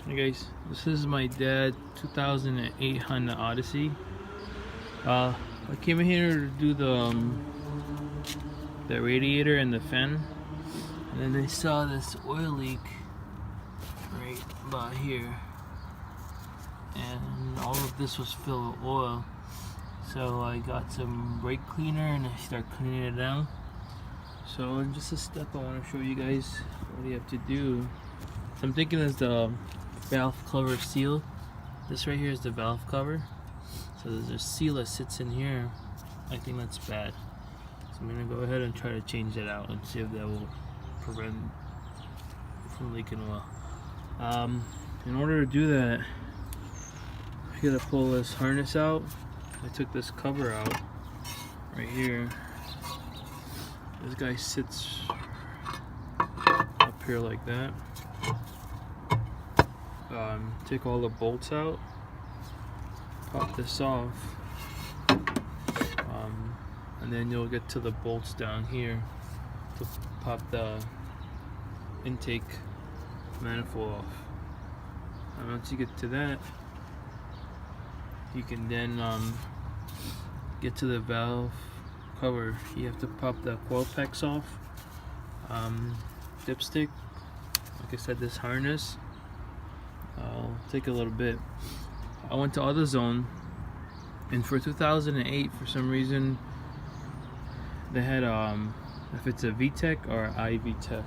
Hey guys, this is my dad 2008 Honda Odyssey. I came in here to do the radiator and the fan, and then I saw this oil leak right about here, and all of this was filled with oil. So I got some brake cleaner and I start cleaning it down. So in just a step, I want to show you guys what you have to do. So I'm thinking is the valve cover seal. This right here is the valve cover. So there's a seal that sits in here. I think that's bad. So I'm gonna go ahead and try to change that out and see if that will prevent from leaking oil. In order to do that, you gotta pull this harness out. I took this cover out right here. This guy sits up here like that. Take all the bolts out, pop this off, and then you'll get to the bolts down here to pop the intake manifold off. And once you get to that, you can then get to the valve cover. You have to pop the coil packs off, dipstick, like I said, this harness. I'll take a little bit. I went to AutoZone, and for 2008, for some reason, they had if it's a VTEC or iVTEC.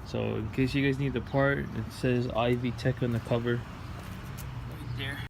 So in case you guys need the part, it says iVTEC on the cover right there.